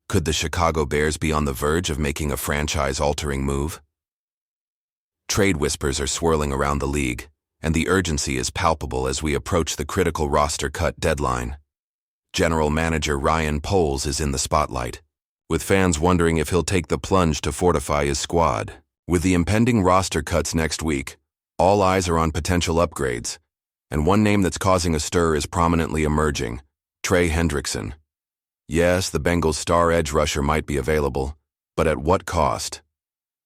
Could the Chicago Bears be on the verge of making a franchise-altering move? Trade whispers are swirling around the league, and the urgency is palpable as we approach the critical roster cut deadline. General Manager Ryan Poles is in the spotlight, with fans wondering if he'll take the plunge to fortify his squad. With the impending roster cuts next week, all eyes are on potential upgrades, and one name that's causing a stir is prominently emerging: Trey Hendrickson. Yes, the Bengals' star edge rusher might be available, but at what cost?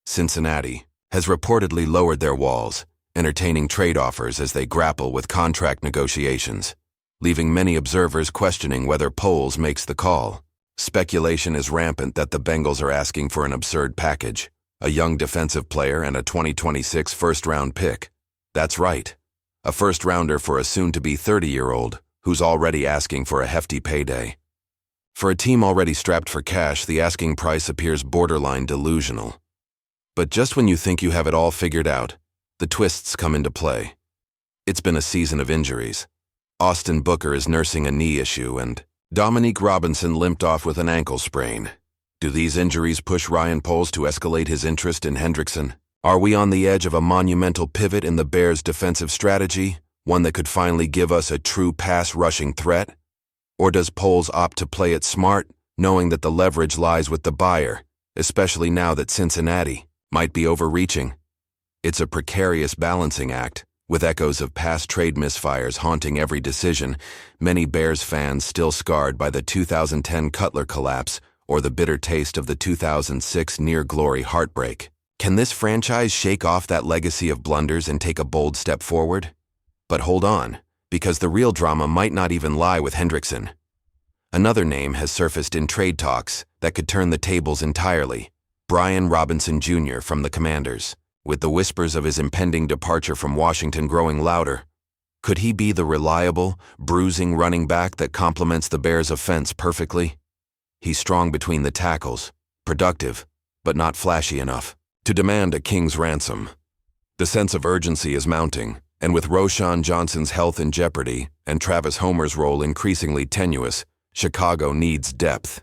Cincinnati has reportedly lowered their walls, entertaining trade offers as they grapple with contract negotiations, leaving many observers questioning whether Poles makes the call. Speculation is rampant that the Bengals are asking for an absurd package: a young defensive player and a 2026 first-round pick. That's right, a first-rounder for a soon-to-be 30-year-old who's already asking for a hefty payday. For a team already strapped for cash, the asking price appears borderline delusional. But just when you think you have it all figured out, the twists come into play. It's been a season of injuries. Austin Booker is nursing a knee issue, and Dominique Robinson limped off with an ankle sprain. Do these injuries push Ryan Poles to escalate his interest in Hendrickson? Are we on the edge of a monumental pivot in the Bears' defensive strategy, one that could finally give us a true pass-rushing threat? Or does Poles opt to play it smart, knowing that the leverage lies with the buyer, especially now that Cincinnati might be overreaching? It's a precarious balancing act, with echoes of past trade misfires haunting every decision, many Bears fans still scarred by the 2010 Cutler collapse or the bitter taste of the 2006 near-glory heartbreak. Can this franchise shake off that legacy of blunders and take a bold step forward? But hold on, because the real drama might not even lie with Hendrickson. Another name has surfaced in trade talks that could turn the tables entirely: Brian Robinson Jr. from the Commanders. With the whispers of his impending departure from Washington growing louder, could he be the reliable, bruising running back that complements the Bears' offense perfectly? He's strong between the tackles, productive, but not flashy enough to demand a king's ransom. The sense of urgency is mounting, and with Roschon Johnson's health in jeopardy and Travis Homer's role increasingly tenuous, Chicago needs depth.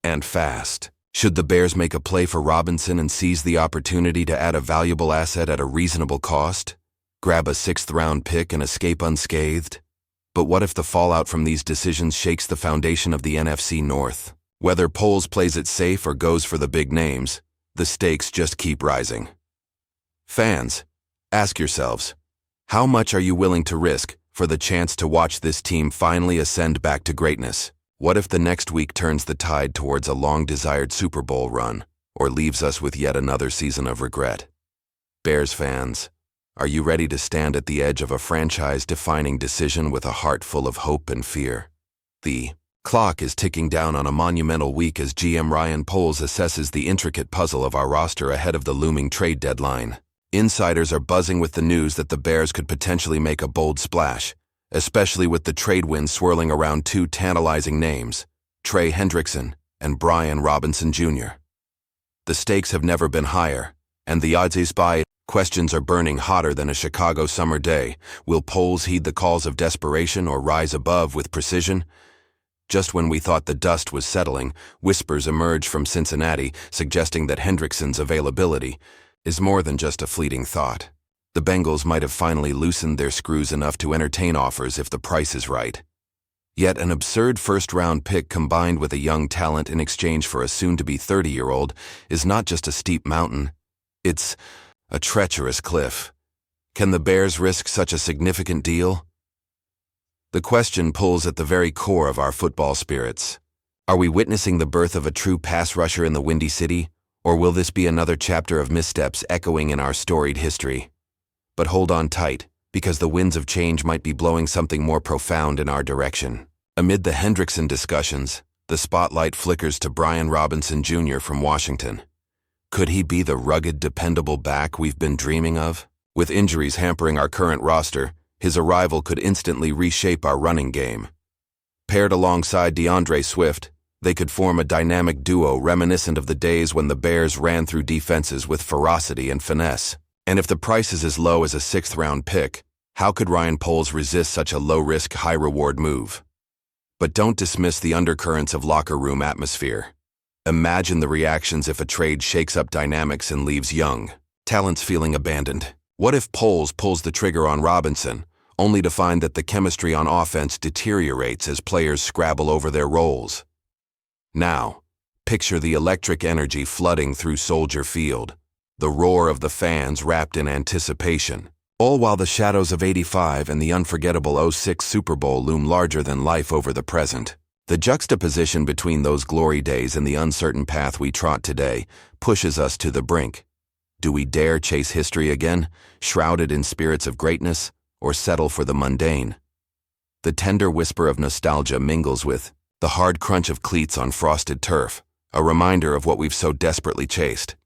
And fast. Should the Bears make a play for Robinson and seize the opportunity to add a valuable asset at a reasonable cost? Grab a sixth-round pick and escape unscathed? But what if the fallout from these decisions shakes the foundation of the NFC North? Whether Poles plays it safe or goes for the big names, the stakes just keep rising. Fans, ask yourselves, how much are you willing to risk for the chance to watch this team finally ascend back to greatness? What if the next week turns the tide towards a long-desired Super Bowl run, or leaves us with yet another season of regret? Bears fans, are you ready to stand at the edge of a franchise-defining decision with a heart full of hope and fear? The clock is ticking down on a monumental week as GM Ryan Poles assesses the intricate puzzle of our roster ahead of the looming trade deadline. Insiders are buzzing with the news that the Bears could potentially make a bold splash, especially with the trade winds swirling around two tantalizing names: Trey Hendrickson and Brian Robinson Jr. The stakes have never been higher, and the odds is by questions are burning hotter than a Chicago summer day. Will Poles heed the calls of desperation or rise above with precision? Just when we thought the dust was settling, whispers emerge from Cincinnati suggesting that Hendrickson's availability is more than just a fleeting thought. The Bengals might have finally loosened their screws enough to entertain offers if the price is right. Yet an absurd first-round pick combined with a young talent in exchange for a soon-to-be 30-year-old is not just a steep mountain, it's a treacherous cliff. Can the Bears risk such a significant deal? The question pulls at the very core of our football spirits. Are we witnessing the birth of a true pass rusher in the Windy City, or will this be another chapter of missteps echoing in our storied history? But hold on tight, because the winds of change might be blowing something more profound in our direction. Amid the Hendrickson discussions, the spotlight flickers to Brian Robinson Jr. from Washington. Could he be the rugged, dependable back we've been dreaming of? With injuries hampering our current roster, his arrival could instantly reshape our running game. Paired alongside DeAndre Swift, they could form a dynamic duo reminiscent of the days when the Bears ran through defenses with ferocity and finesse. And if the price is as low as a sixth-round pick, how could Ryan Poles resist such a low-risk, high-reward move? But don't dismiss the undercurrents of locker room atmosphere. Imagine the reactions if a trade shakes up dynamics and leaves young talents feeling abandoned. What if Poles pulls the trigger on Robinson, only to find that the chemistry on offense deteriorates as players scrabble over their roles? Now, picture the electric energy flooding through Soldier Field, the roar of the fans wrapped in anticipation, all while the shadows of '85 and the unforgettable '06 Super Bowl loom larger than life over the present. The juxtaposition between those glory days and the uncertain path we trot today pushes us to the brink. Do we dare chase history again, shrouded in spirits of greatness, or settle for the mundane? The tender whisper of nostalgia mingles with the hard crunch of cleats on frosted turf, a reminder of what we've so desperately chased.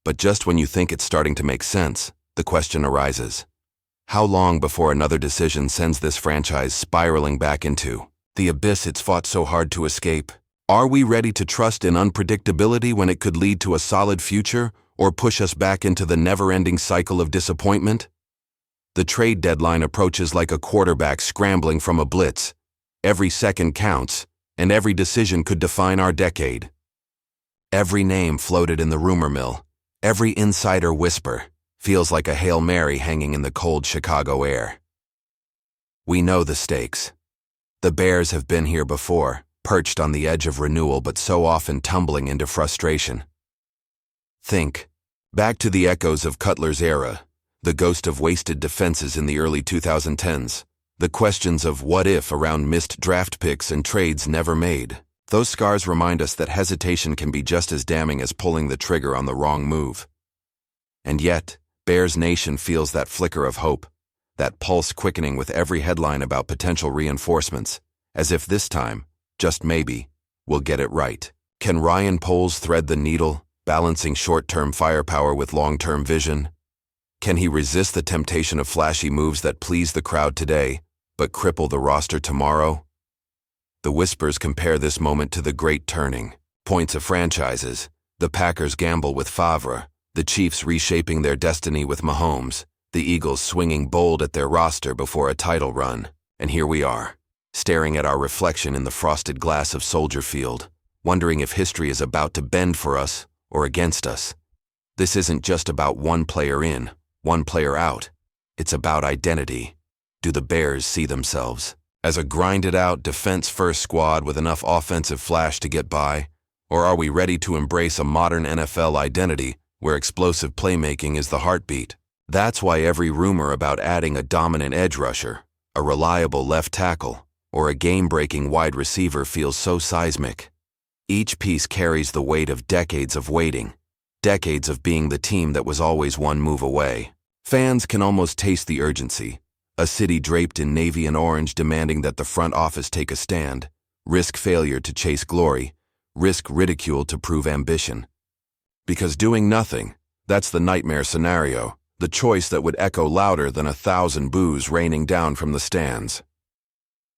But just when you think it's starting to make sense, the question arises: how long before another decision sends this franchise spiraling back into the abyss it's fought so hard to escape? Are we ready to trust in unpredictability when it could lead to a solid future, or push us back into the never-ending cycle of disappointment? The trade deadline approaches like a quarterback scrambling from a blitz. Every second counts, and every decision could define our decade. Every name floated in the rumor mill, every insider whisper, feels like a Hail Mary hanging in the cold Chicago air. We know the stakes. The Bears have been here before, perched on the edge of renewal but so often tumbling into frustration. Think back to the echoes of Cutler's era, the ghost of wasted defenses in the early 2010s, the questions of what if around missed draft picks and trades never made. Those scars remind us that hesitation can be just as damning as pulling the trigger on the wrong move. And yet, Bears Nation feels that flicker of hope, that pulse quickening with every headline about potential reinforcements, as if this time, just maybe, we'll get it right. Can Ryan Poles thread the needle, balancing short-term firepower with long-term vision? Can he resist the temptation of flashy moves that please the crowd today, but cripple the roster tomorrow? The whispers compare this moment to the great turning points of franchises. The Packers gamble with Favre, the Chiefs reshaping their destiny with Mahomes, the Eagles swinging bold at their roster before a title run. And here we are, staring at our reflection in the frosted glass of Soldier Field, wondering if history is about to bend for us or against us. This isn't just about one player in, one player out. It's about identity. Do the Bears see themselves as a grinded-out, defense-first squad with enough offensive flash to get by? Or are we ready to embrace a modern NFL identity where explosive playmaking is the heartbeat? That's why every rumor about adding a dominant edge rusher, a reliable left tackle, or a game-breaking wide receiver feels so seismic. Each piece carries the weight of decades of waiting, decades of being the team that was always one move away. Fans can almost taste the urgency, a city draped in navy and orange demanding that the front office take a stand, risk failure to chase glory, risk ridicule to prove ambition. Because doing nothing, that's the nightmare scenario, the choice that would echo louder than 1,000 boos raining down from the stands.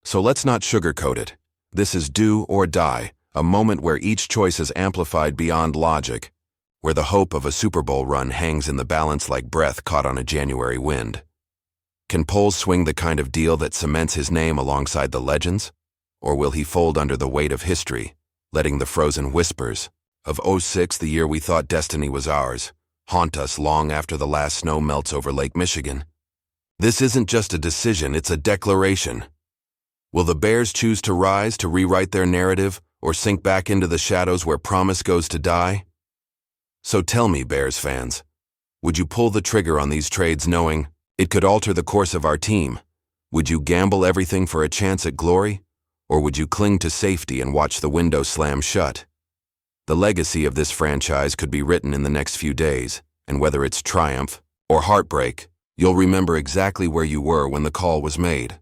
So let's not sugarcoat it. This is do or die, a moment where each choice is amplified beyond logic, where the hope of a Super Bowl run hangs in the balance like breath caught on a January wind. Can Poles swing the kind of deal that cements his name alongside the legends? Or will he fold under the weight of history, letting the frozen whispers of '06, the year we thought destiny was ours, haunt us long after the last snow melts over Lake Michigan? This isn't just a decision, it's a declaration. Will the Bears choose to rise to rewrite their narrative, or sink back into the shadows where promise goes to die? So tell me, Bears fans, would you pull the trigger on these trades knowing it could alter the course of our team? Would you gamble everything for a chance at glory? Or would you cling to safety and watch the window slam shut? The legacy of this franchise could be written in the next few days, and whether it's triumph or heartbreak, you'll remember exactly where you were when the call was made.